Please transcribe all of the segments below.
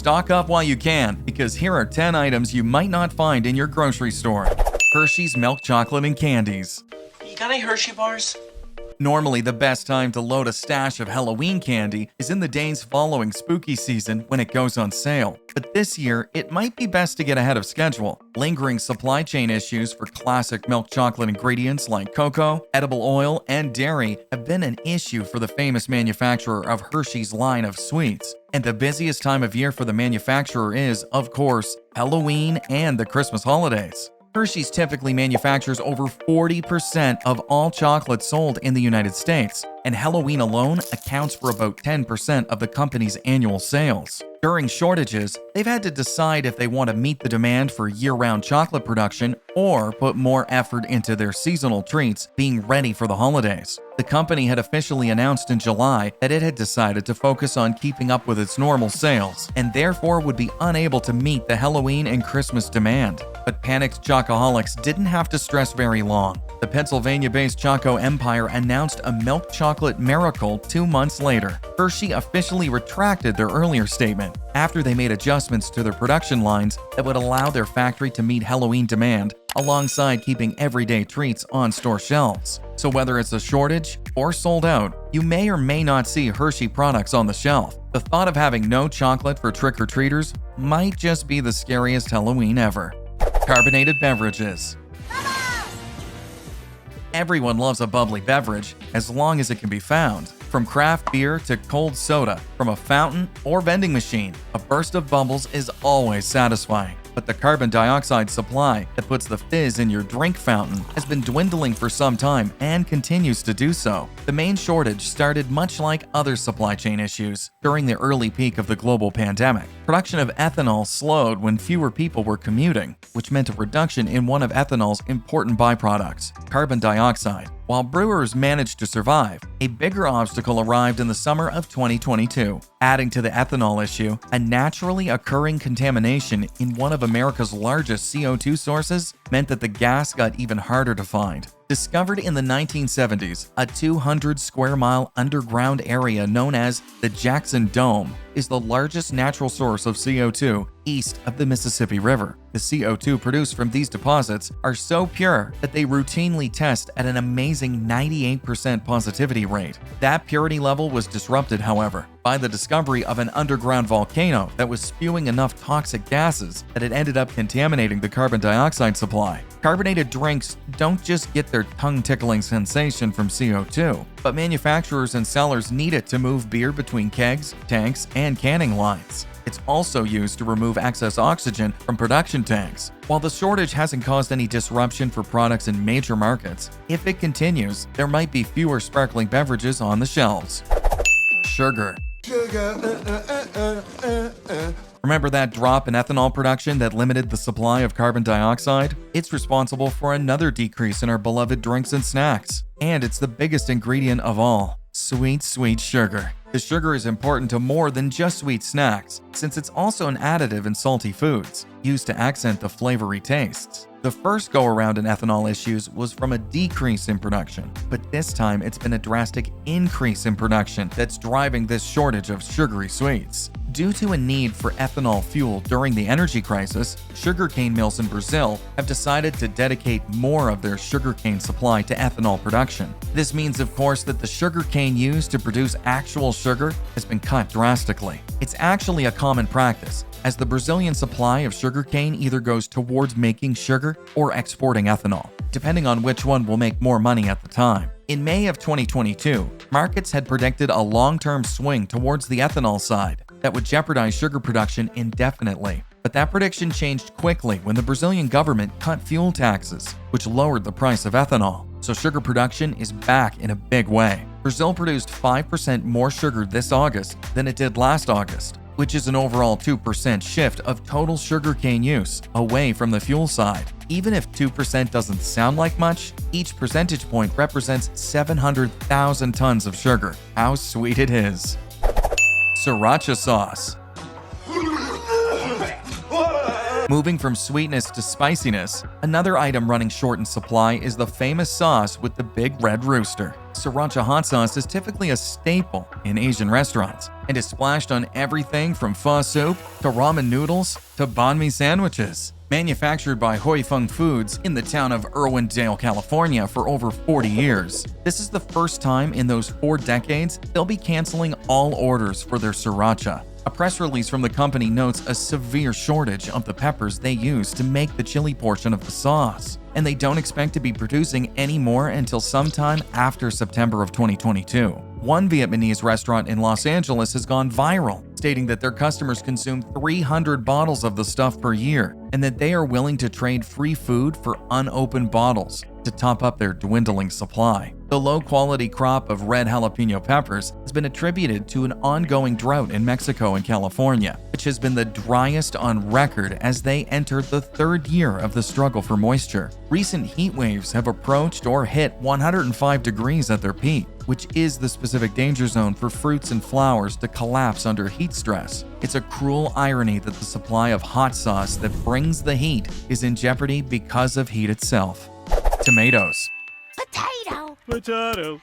Stock up while you can, because here are 10 items you might not find in your grocery store. Hershey's milk chocolate and candies. You got any Hershey bars? Normally, the best time to load a stash of Halloween candy is in the days following spooky season when it goes on sale. But this year, it might be best to get ahead of schedule. Lingering supply chain issues for classic milk chocolate ingredients like cocoa, edible oil, and dairy have been an issue for the famous manufacturer of Hershey's line of sweets. And the busiest time of year for the manufacturer is, of course, Halloween and the Christmas holidays. Hershey's typically manufactures over 40% of all chocolate sold in the United States, and Halloween alone accounts for about 10% of the company's annual sales. During shortages, they've had to decide if they want to meet the demand for year-round chocolate production or put more effort into their seasonal treats being ready for the holidays. The company had officially announced in July that it had decided to focus on keeping up with its normal sales and therefore would be unable to meet the Halloween and Christmas demand. But panicked chocoholics didn't have to stress very long. The Pennsylvania-based Choco Empire announced a milk chocolate miracle 2 months later. Hershey officially retracted their earlier statement after they made adjustments to their production lines that would allow their factory to meet Halloween demand alongside keeping everyday treats on store shelves. So whether it's a shortage or sold out, you may or may not see Hershey products on the shelf. The thought of having no chocolate for trick-or-treaters might just be the scariest Halloween ever. Carbonated beverages. Everyone loves a bubbly beverage as long as it can be found. From craft beer to cold soda, from a fountain or vending machine, a burst of bubbles is always satisfying. But the carbon dioxide supply that puts the fizz in your drink fountain has been dwindling for some time and continues to do so. The main shortage started much like other supply chain issues during the early peak of the global pandemic. Production of ethanol slowed when fewer people were commuting, which meant a reduction in one of ethanol's important byproducts, carbon dioxide. While brewers managed to survive, a bigger obstacle arrived in the summer of 2022. Adding to the ethanol issue, a naturally occurring contamination in one of America's largest CO2 sources meant that the gas got even harder to find. Discovered in the 1970s, a 200-square-mile underground area known as the Jackson Dome is the largest natural source of CO2 east of the Mississippi River. The CO2 produced from these deposits are so pure that they routinely test at an amazing 98% positivity rate. That purity level was disrupted, however, by the discovery of an underground volcano that was spewing enough toxic gases that it ended up contaminating the carbon dioxide supply. Carbonated drinks don't just get their tongue-tickling sensation from CO2, but manufacturers and sellers need it to move beer between kegs, tanks, and canning lines. It's also used to remove excess oxygen from production tanks. While the shortage hasn't caused any disruption for products in major markets, if it continues, there might be fewer sparkling beverages on the shelves. Sugar. Remember that drop in ethanol production that limited the supply of carbon dioxide? It's responsible for another decrease in our beloved drinks and snacks. And it's the biggest ingredient of all: sweet, sweet sugar. The sugar is important to more than just sweet snacks, since it's also an additive in salty foods, used to accent the flavory tastes. The first go-around in ethanol issues was from a decrease in production, but this time it's been a drastic increase in production that's driving this shortage of sugary sweets. Due to a need for ethanol fuel during the energy crisis, sugarcane mills in Brazil have decided to dedicate more of their sugarcane supply to ethanol production. This means, of course, that the sugarcane used to produce actual sugar has been cut drastically. It's actually a common practice, as the Brazilian supply of sugarcane either goes towards making sugar or exporting ethanol, depending on which one will make more money at the time. In May of 2022, markets had predicted a long-term swing towards the ethanol side that would jeopardize sugar production indefinitely. But that prediction changed quickly when the Brazilian government cut fuel taxes, which lowered the price of ethanol. So sugar production is back in a big way. Brazil produced 5% more sugar this August than it did last August, which is an overall 2% shift of total sugarcane use away from the fuel side. Even if 2% doesn't sound like much, each percentage point represents 700,000 tons of sugar. How sweet it is. Sriracha sauce. Moving from sweetness to spiciness, another item running short in supply is the famous sauce with the big red rooster. Sriracha Hot Sauce is typically a staple in Asian restaurants, and is splashed on everything from pho soup to ramen noodles to banh mi sandwiches. Manufactured by Hoi Fung Foods in the town of Irwindale, California for over 40 years. This is the first time in those 4 decades they'll be canceling all orders for their sriracha. A press release from the company notes a severe shortage of the peppers they use to make the chili portion of the sauce, and they don't expect to be producing any more until sometime after September of 2022. One Vietnamese restaurant in Los Angeles has gone viral, stating that their customers consume 300 bottles of the stuff per year, and that they are willing to trade free food for unopened bottles to top up their dwindling supply. The low-quality crop of red jalapeno peppers has been attributed to an ongoing drought in Mexico and California, which has been the driest on record as they entered the 3rd year of the struggle for moisture. Recent heat waves have approached or hit 105 degrees at their peak, which is the specific danger zone for fruits and flowers to collapse under heat stress. It's a cruel irony that the supply of hot sauce that brings the heat is in jeopardy because of heat itself. Tomatoes. Potato. Tomato.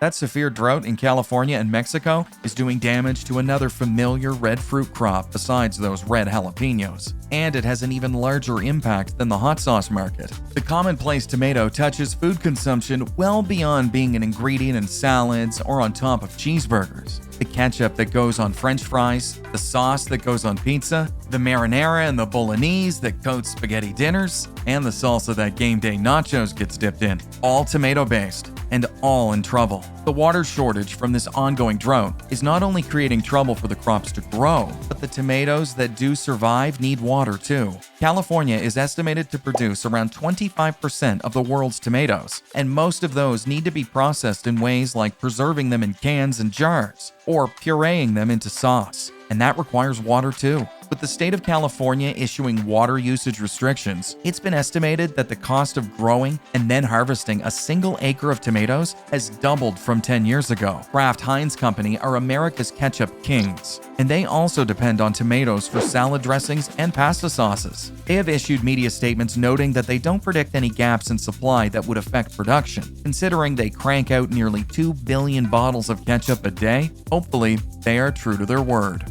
That severe drought in California and Mexico is doing damage to another familiar red fruit crop besides those red jalapenos, and it has an even larger impact than the hot sauce market. The commonplace tomato touches food consumption well beyond being an ingredient in salads or on top of cheeseburgers. The ketchup that goes on French fries, the sauce that goes on pizza, the marinara and the bolognese that coats spaghetti dinners, and the salsa that game day nachos gets dipped in. All tomato-based and all in trouble. The water shortage from this ongoing drought is not only creating trouble for the crops to grow, but the tomatoes that do survive need water too. California is estimated to produce around 25% of the world's tomatoes, and most of those need to be processed in ways like preserving them in cans and jars, or pureeing them into sauce, and that requires water too. With the state of California issuing water usage restrictions, it's been estimated that the cost of growing and then harvesting a single acre of tomatoes has doubled from 10 years ago. Kraft Heinz Company are America's ketchup kings, and they also depend on tomatoes for salad dressings and pasta sauces. They have issued media statements noting that they don't predict any gaps in supply that would affect production. Considering they crank out nearly 2 billion bottles of ketchup a day, hopefully they are true to their word.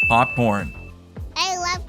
Popcorn. I love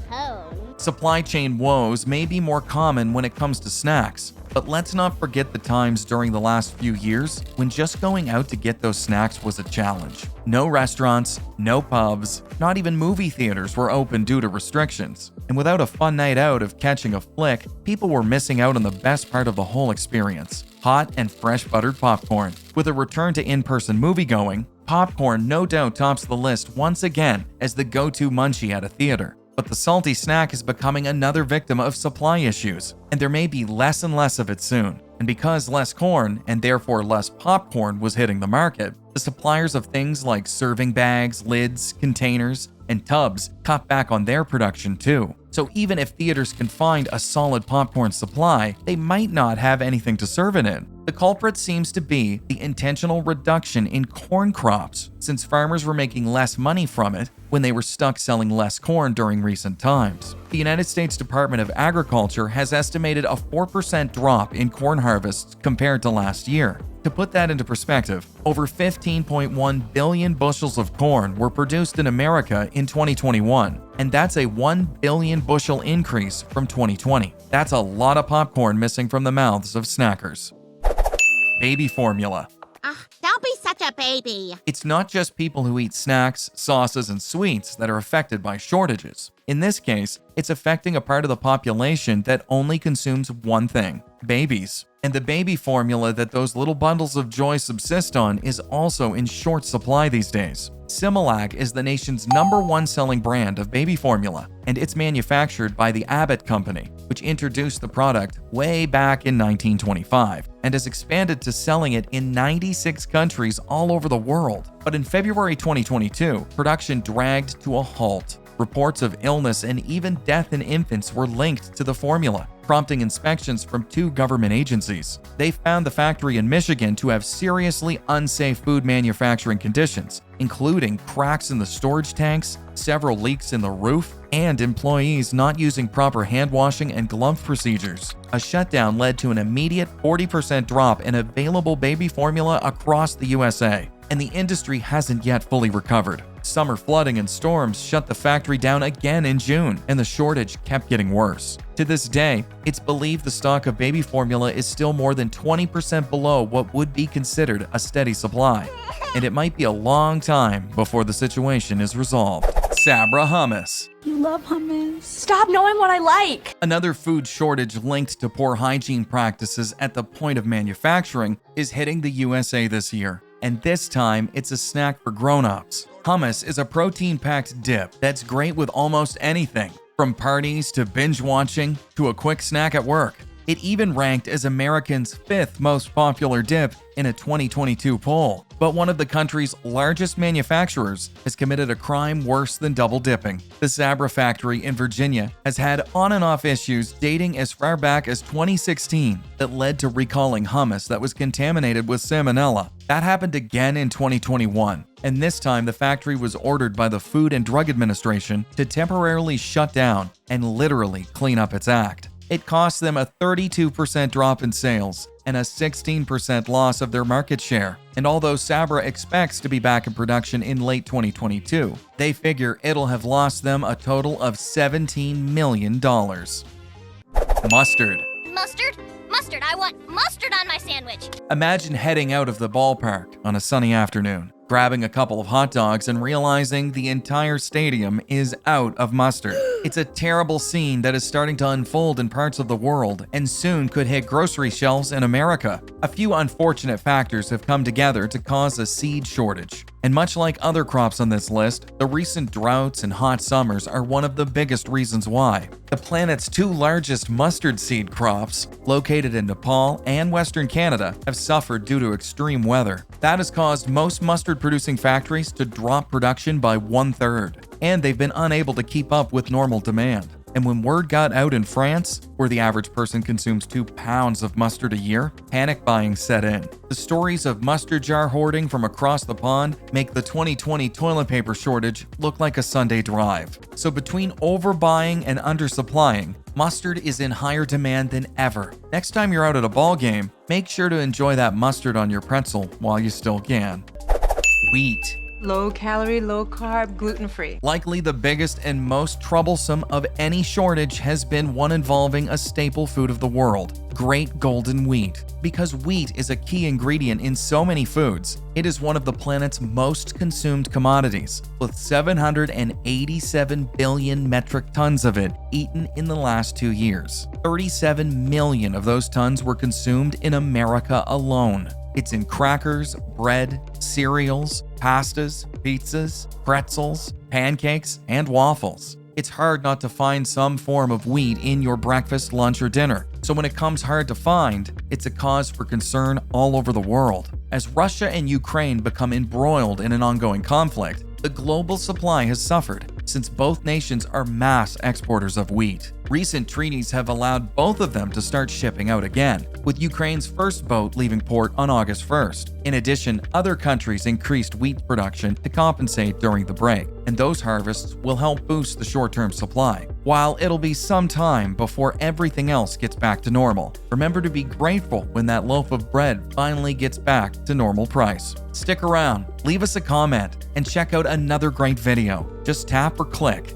cone. Supply chain woes may be more common when it comes to snacks, but let's not forget the times during the last few years when just going out to get those snacks was a challenge. No restaurants, no pubs, not even movie theaters were open due to restrictions. And without a fun night out of catching a flick, people were missing out on the best part of the whole experience: hot and fresh buttered popcorn. With a return to in-person moviegoing, popcorn no doubt tops the list once again as the go-to munchie at a theater. But the salty snack is becoming another victim of supply issues, and there may be less and less of it soon. And because less corn, and therefore less popcorn, was hitting the market, the suppliers of things like serving bags, lids, containers, and tubs cut back on their production too. So even if theaters can find a solid popcorn supply, they might not have anything to serve it in. The culprit seems to be the intentional reduction in corn crops, since farmers were making less money from it when they were stuck selling less corn during recent times. The United States Department of Agriculture has estimated a 4% drop in corn harvests compared to last year. To put that into perspective, over 15.1 billion bushels of corn were produced in America in 2021, and that's a 1 billion bushel increase from 2020. That's a lot of popcorn missing from the mouths of snackers. Baby formula. Don't be such a baby. It's not just people who eat snacks, sauces, and sweets that are affected by shortages. In this case, it's affecting a part of the population that only consumes one thing: babies. And the baby formula that those little bundles of joy subsist on is also in short supply these days. Similac is the nation's #1 selling brand of baby formula, and it's manufactured by the Abbott Company, which introduced the product way back in 1925 and has expanded to selling it in 96 countries all over the world. But in February 2022, production dragged to a halt. Reports of illness and even death in infants were linked to the formula, prompting inspections from 2 government agencies. They found the factory in Michigan to have seriously unsafe food manufacturing conditions, including cracks in the storage tanks, several leaks in the roof, and employees not using proper hand washing and glove procedures. A shutdown led to an immediate 40% drop in available baby formula across the USA, and the industry hasn't yet fully recovered. Summer flooding and storms shut the factory down again in June, and the shortage kept getting worse. To this day, it's believed the stock of baby formula is still more than 20% below what would be considered a steady supply, and it might be a long time before the situation is resolved. Sabra Hummus. You love hummus. Stop knowing what I like. Another food shortage linked to poor hygiene practices at the point of manufacturing is hitting the USA this year, and this time it's a snack for grown-ups. Hummus is a protein-packed dip that's great with almost anything, from parties to binge watching to a quick snack at work. It even ranked as Americans' 5th most popular dip in a 2022 poll. But one of the country's largest manufacturers has committed a crime worse than double dipping. The Sabra factory in Virginia has had on and off issues dating as far back as 2016 that led to recalling hummus that was contaminated with salmonella. That happened again in 2021, and this time the factory was ordered by the Food and Drug Administration to temporarily shut down and literally clean up its act. It cost them a 32% drop in sales and a 16% loss of their market share. And although Sabra expects to be back in production in late 2022, they figure it'll have lost them a total of $17 million. Mustard. Mustard? Mustard. I want mustard on my sandwich. Imagine heading out of the ballpark on a sunny afternoon, grabbing a couple of hot dogs and realizing the entire stadium is out of mustard. It's a terrible scene that is starting to unfold in parts of the world and soon could hit grocery shelves in America. A few unfortunate factors have come together to cause a seed shortage. And much like other crops on this list, the recent droughts and hot summers are one of the biggest reasons why. The planet's 2 largest mustard seed crops, located in Nepal and Western Canada, have suffered due to extreme weather. That has caused most mustard-producing factories to drop production by 1/3, and they've been unable to keep up with normal demand. And when word got out in France, where the average person consumes 2 pounds of mustard a year, panic buying set in. The stories of mustard jar hoarding from across the pond make the 2020 toilet paper shortage look like a Sunday drive. So between overbuying and undersupplying, mustard is in higher demand than ever. Next time you're out at a ball game, make sure to enjoy that mustard on your pretzel while you still can. Wheat. Low calorie, low carb, gluten free. Likely the biggest and most troublesome of any shortage has been one involving a staple food of the world, great golden wheat. Because wheat is a key ingredient in so many foods, it is one of the planet's most consumed commodities, with 787 billion metric tons of it eaten in the last 2 years. 37 million of those tons were consumed in America alone. It's in crackers, bread, cereals, pastas, pizzas, pretzels, pancakes, and waffles. It's hard not to find some form of wheat in your breakfast, lunch, or dinner. So when it comes hard to find, it's a cause for concern all over the world. As Russia and Ukraine become embroiled in an ongoing conflict, the global supply has suffered, since both nations are mass exporters of wheat. Recent treaties have allowed both of them to start shipping out again, with Ukraine's first boat leaving port on August 1st. In addition, other countries increased wheat production to compensate during the break, and those harvests will help boost the short-term supply. While it'll be some time before everything else gets back to normal, remember to be grateful when that loaf of bread finally gets back to normal price. Stick around, leave us a comment, and check out another great video. Just tap or click